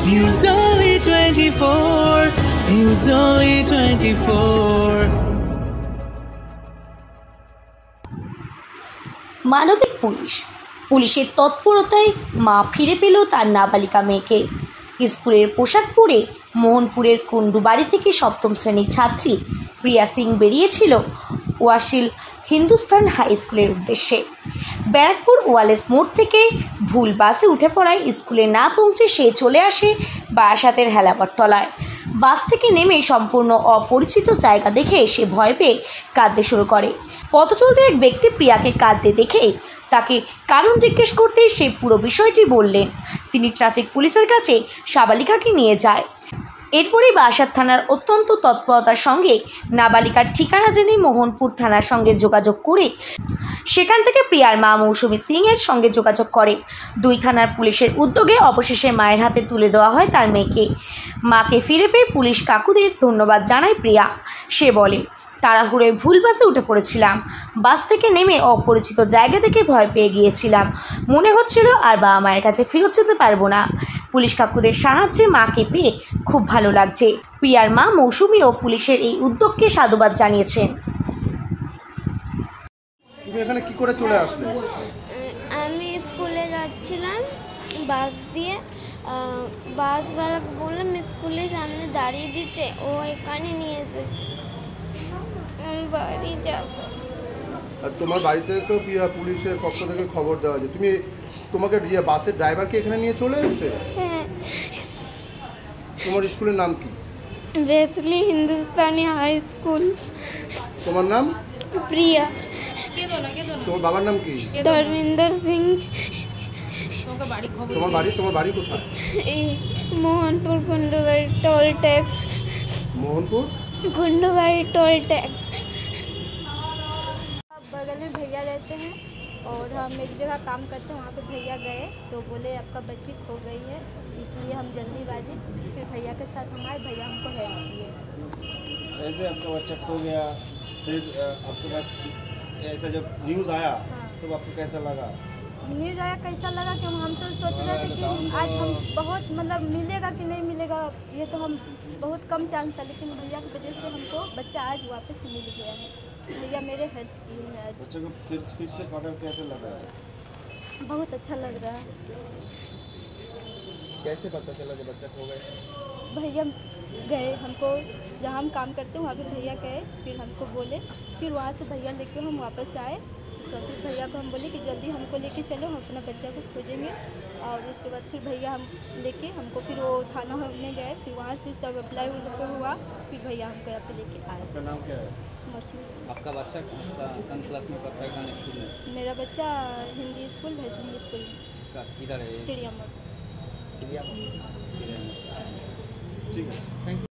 News Only 24. News Only 24. মানবিক পুলিশের তৎপরতায় মা ফিরে পেল তার নাবালিকা মেয়েকে। স্কুলের পোশাক পরে মোহনপুরের কুন্ডুবাড়ি থেকে সপ্তম শ্রেণীর ছাত্রী প্রিয়া সিং বেরিয়েছিল ওয়াসিল হিন্দুস্তান হাই স্কুলের উদ্দেশ্যে। ব্যারাকপুর ওয়ালেস মোড় থেকে ভুল বাসে উঠে পড়ায় স্কুলে না পৌঁছে সে চলে আসে বারাসাতের হেলাপর তলায়। বাস থেকে নেমে সম্পূর্ণ অপরিচিত জায়গা দেখে সে ভয় পেয়ে কাঁদতে শুরু করে। পথ চলতে এক ব্যক্তি প্রিয়াকে কাঁদতে দেখে তাকে কারণ জিজ্ঞেস করতে সে পুরো বিষয়টি বললেন। তিনি ট্রাফিক পুলিশের কাছে সাবালিকাকে নিয়ে যায়। এরপরেই বারাসাত থানার অত্যন্ত তৎপরতার সঙ্গে নাবালিকার ঠিকানা জেনে মোহনপুর থানার সঙ্গে যোগাযোগ করে সেখান থেকে প্রিয়ার মা মৌসুমী সিং এর সঙ্গে যোগাযোগ করে। দুই থানার পুলিশের উদ্যোগে অবশেষে মায়ের হাতে তুলে দেওয়া হয় তার মেয়েকে। মাকে ফিরে পেয়ে পুলিশ কাকুদের ধন্যবাদ জানায় প্রিয়া। সে বলে, তাড়াহুড়োয় ভুল বাসে উঠে পড়েছিলাম। বাস থেকে নেমে অপরিচিত জায়গা থেকে ভয় পেয়ে গিয়েছিলাম। মনে হচ্ছিল আর বাবা মায়ের কাছে ফেরত যেতে পারবো না। পুলিশ কাকুদের সাহায্যে মাকে পেয়ে খুব ভালো লাগছে। প্রিয়ার মা মৌসুমীও পুলিশের এই উদ্যোগকে সাধুবাদ জানিয়েছেন। তুমি এখানে কি করে চলে আসলে? আমি স্কুলে যাচ্ছিলাম বাস দিয়ে, বাসওয়ালাকে বললাম স্কুলের সামনে দাঁড়িয়ে দিতে, ও এখানে নিয়ে এসেছে। বাড়ি যাব। আর তোমার বাড়িতে তো পুলিশের পক্ষ থেকে খবর দেওয়া হয়েছে, তোমাকে বাসের ড্রাইভারকে এখানে নিয়ে চলে এসেছে? হ্যাঁ। তোমার স্কুলের নাম কি? বেসলি হিন্দুস্তানি হাই স্কুল। তোমার নাম? প্রিয়া। তোমার বাবার নাম কি? ধর্মেন্দ্র সিং। তোমার বাড়ি কোথায়? এই Mohanpur Gundubari toll tax. Mohanpur Gundubari toll tax. बगल में भैया रहते हैं और हम एक जगह काम करते हैं, वहाँ पे भैया गए तो बोले आपका बच्ची खो गई है, इसलिए हम जल्दीबाजी फिर भैया के साथ हम आए, भैया हमको हेल्प किए। ऐसे आपका बच्चा खो गया, फिर आपके पास ऐसा जब न्यूज़ आया तो आपको कैसा लगा? न्यूज़ आया कैसा लगा कि हम तो सोच रहे थे कि आज हम बहुत मतलब मिलेगा कि नहीं मिलेगा, ये तो हम बहुत कम चांस था, लेकिन भैया की वजह से हमको बच्चा आज वापस मिल गया है। भैया मेरे हेल्प की है आज। बच्चे को फिर से पकड़ कैसे लगा? बहुत अच्छा लग रहा है। कैसे पता चला जब बच्चा खो गया? भैया गए, हमको जहाँ हम काम करते हैं वहाँ पे भैया गए, फिर हमको बोले, फिर वहाँ से भैया लेके हम वापस आए। उसके बाद फिर भैया को हम बोले कि जल्दी हमको लेके चलो, हम अपना बच्चा को खोजेंगे। और उसके बाद फिर भैया हम लेके हमको फिर वो थाना में गए, फिर वहाँ से सब अप्लाई हुआ, फिर भैया हमको यहाँ पे लेके आए। आपका नाम क्या है? मौसमी सिंह। आपका बच्चा कौन क्लास में पढ़ता है? स्कूल में? मेरा बच्चा हिंदी स्कूल वैष्णवी स्कूल में। किधर है? चिड़िया मोड़। ठीक है, थैंक यू।